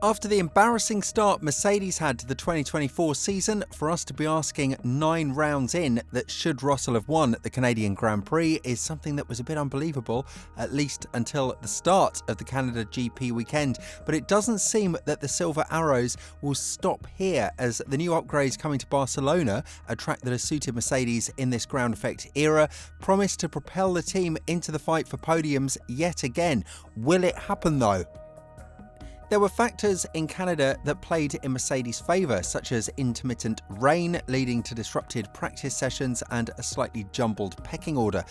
After the embarrassing start Mercedes had to the 2024 season, for us to be asking 9 rounds in that should Russell have won the Canadian Grand Prix is something that was a bit unbelievable, at least until the start of the Canada GP weekend. But it doesn't seem that the Silver Arrows will stop here, as the new upgrades coming to Barcelona, a track that has suited Mercedes in this ground effect era, promise to propel the team into the fight for podiums yet again. Will it happen though? There were factors in Canada that played in Mercedes' favour, such as intermittent rain leading to disrupted practice sessions and a slightly jumbled pecking order.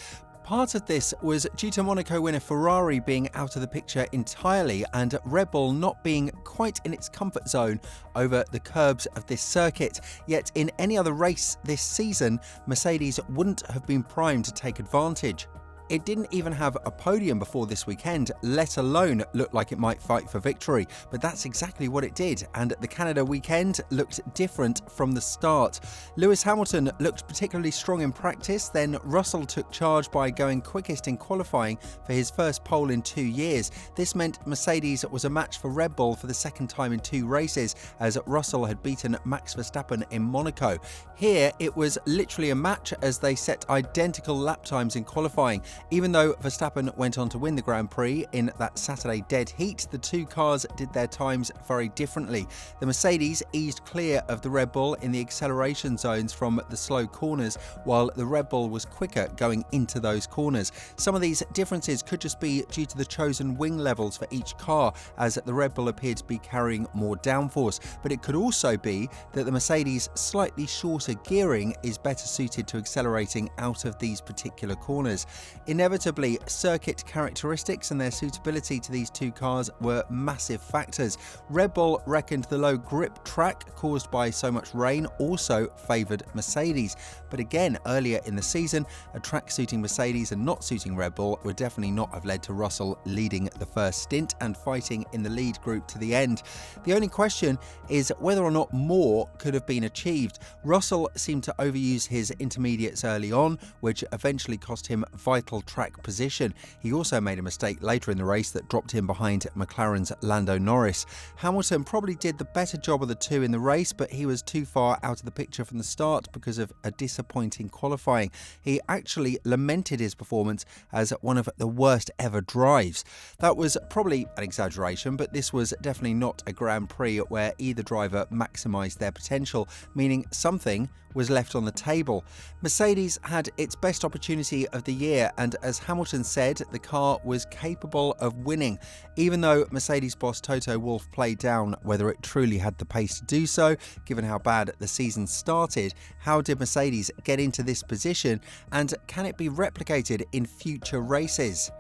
Part of this was due to Monaco winner Ferrari being out of the picture entirely and Red Bull not being quite in its comfort zone over the curbs of this circuit. Yet in any other race this season, Mercedes wouldn't have been primed to take advantage. It didn't even have a podium before this weekend, let alone look like it might fight for victory. But that's exactly what it did, and the Canada weekend looked different from the start. Lewis Hamilton looked particularly strong in practice, then Russell took charge by going quickest in qualifying for his first pole in 2 years. This meant Mercedes was a match for Red Bull for the second time in 2 races, as Russell had beaten Max Verstappen in Monaco. Here, it was literally a match as they set identical lap times in qualifying. Even though Verstappen went on to win the Grand Prix in that Saturday dead heat, the 2 cars did their times very differently. The Mercedes eased clear of the Red Bull in the acceleration zones from the slow corners, while the Red Bull was quicker going into those corners. Some of these differences could just be due to the chosen wing levels for each car, as the Red Bull appeared to be carrying more downforce, but it could also be that the Mercedes' slightly shorter gearing is better suited to accelerating out of these particular corners. Inevitably, circuit characteristics and their suitability to these 2 cars were massive factors. Red Bull reckoned the low grip track caused by so much rain also favoured Mercedes. But again, earlier in the season, a track suiting Mercedes and not suiting Red Bull would definitely not have led to Russell leading the first stint and fighting in the lead group to the end. The only question is whether or not more could have been achieved. Russell seemed to overuse his intermediates early on, which eventually cost him vital track position. He also made a mistake later in the race that dropped him behind McLaren's Lando Norris. Hamilton probably did the better job of the 2 in the race, but he was too far out of the picture from the start because of a disappointing qualifying. He actually lamented his performance as one of the worst ever drives. That was probably an exaggeration, but this was definitely not a Grand Prix where either driver maximised their potential, meaning something was left on the table. Mercedes had its best opportunity of the year, and as Hamilton said, the car was capable of winning. Even though Mercedes boss Toto Wolff played down whether it truly had the pace to do so, given how bad the season started, how did Mercedes get into this position, and can it be replicated in future races?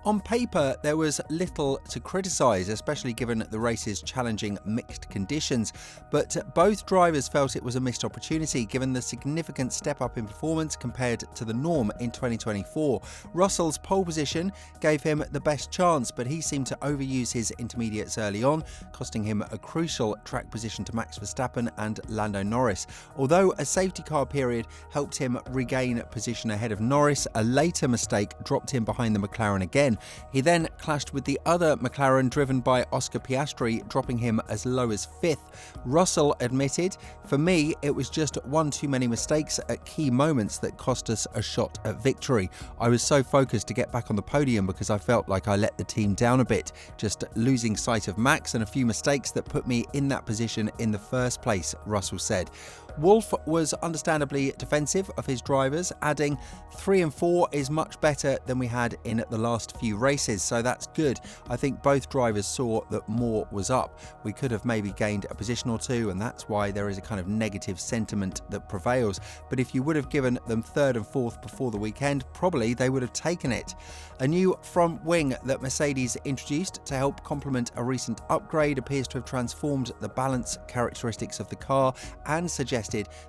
On paper, there was little to criticise, especially given the race's challenging mixed conditions, but both drivers felt it was a missed opportunity given the significant step up in performance compared to the norm in 2024. Russell's pole position gave him the best chance, but he seemed to overuse his intermediates early on, costing him a crucial track position to Max Verstappen and Lando Norris. Although a safety car period helped him regain position ahead of Norris, a later mistake dropped him behind the McLaren again. He then clashed with the other McLaren driven by Oscar Piastri, dropping him as low as 5th. Russell admitted, "For me, it was just one too many mistakes at key moments that cost us a shot at victory. I was so focused to get back on the podium because I felt like I let the team down a bit, just losing sight of Max and a few mistakes that put me in that position in the first place," Russell said. Wolff was understandably defensive of his drivers, adding, 3 and 4 is much better than we had in the last few races, so that's good. I think both drivers saw that more was up. We could have maybe gained a position or 2, and that's why there is a kind of negative sentiment that prevails. But if you would have given them 3rd and 4th before the weekend, probably they would have taken it. A new front wing that Mercedes introduced to help complement a recent upgrade appears to have transformed the balance characteristics of the car and suggested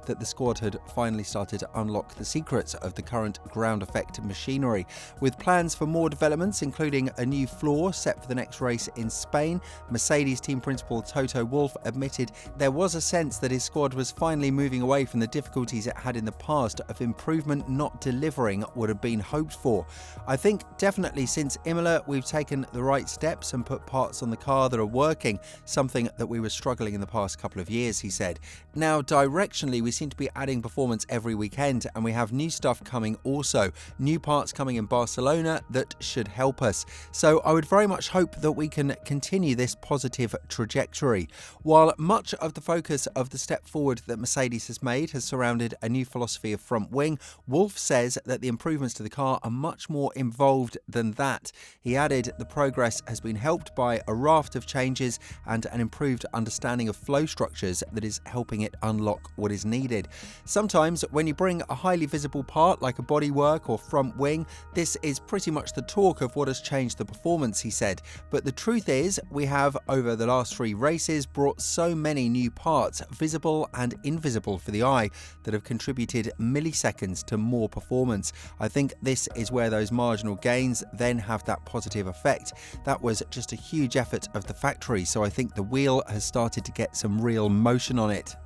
that the squad had finally started to unlock the secrets of the current ground effect machinery. With plans for more development developments, including a new floor set for the next race in Spain. Mercedes team principal Toto Wolff admitted there was a sense that his squad was finally moving away from the difficulties it had in the past of improvement not delivering what had been hoped for. I think definitely since Imola we've taken the right steps and put parts on the car that are working, something that we were struggling in the past couple of years, he said. Now, directionally, we seem to be adding performance every weekend, and we have new stuff coming also. New parts coming in Barcelona that should help us. So I would very much hope that we can continue this positive trajectory. While much of the focus of the step forward that Mercedes has made has surrounded a new philosophy of front wing, Wolff says that the improvements to the car are much more involved than that. He added the progress has been helped by a raft of changes and an improved understanding of flow structures that is helping it unlock what is needed. Sometimes when you bring a highly visible part like a bodywork or front wing, this is pretty much the talk of what has changed the performance, he said. But the truth is, we have over the last 3 races brought so many new parts, visible and invisible for the eye, that have contributed milliseconds to more performance. I think this is where those marginal gains then have that positive effect. That was just a huge effort of the factory, so I think the wheel has started to get some real motion on it.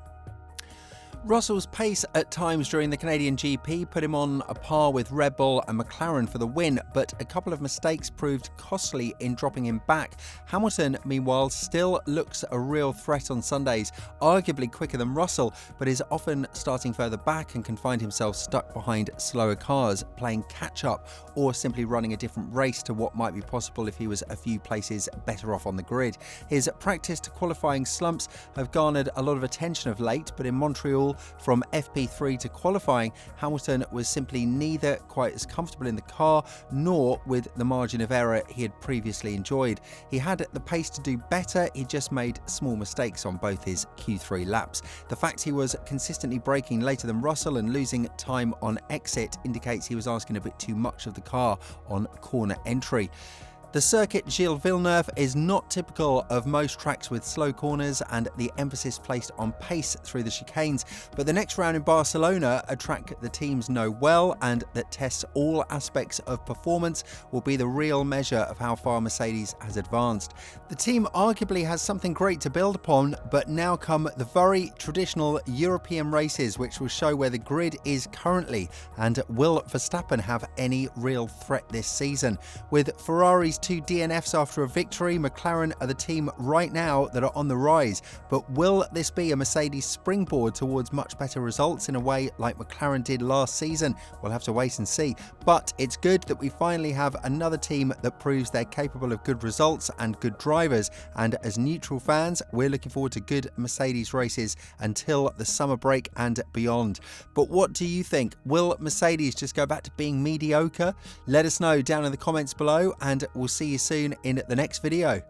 Russell's pace at times during the Canadian GP put him on a par with Red Bull and McLaren for the win, but a couple of mistakes proved costly in dropping him back. Hamilton, meanwhile, still looks a real threat on Sundays, arguably quicker than Russell, but is often starting further back and can find himself stuck behind slower cars, playing catch-up or simply running a different race to what might be possible if he was a few places better off on the grid. His practice to qualifying slumps have garnered a lot of attention of late, but in Montreal, from FP3 to qualifying, Hamilton was simply neither quite as comfortable in the car nor with the margin of error he had previously enjoyed. He had the pace to do better, he just made small mistakes on both his Q3 laps. The fact he was consistently braking later than Russell and losing time on exit indicates he was asking a bit too much of the car on corner entry. The circuit Gilles Villeneuve is not typical of most tracks with slow corners and the emphasis placed on pace through the chicanes, but the next round in Barcelona, a track the teams know well and that tests all aspects of performance, will be the real measure of how far Mercedes has advanced. The team arguably has something great to build upon, but now come the very traditional European races, which will show where the grid is currently and will Verstappen have any real threat this season. With Ferrari's 2 DNFs after a victory, McLaren are the team right now that are on the rise. But will this be a Mercedes springboard towards much better results in a way like McLaren did last season? We'll have to wait and see. But it's good that we finally have another team that proves they're capable of good results and good drivers. And as neutral fans, we're looking forward to good Mercedes races until the summer break and beyond. But what do you think? Will Mercedes just go back to being mediocre? Let us know down in the comments below, and we'll see you soon in the next video.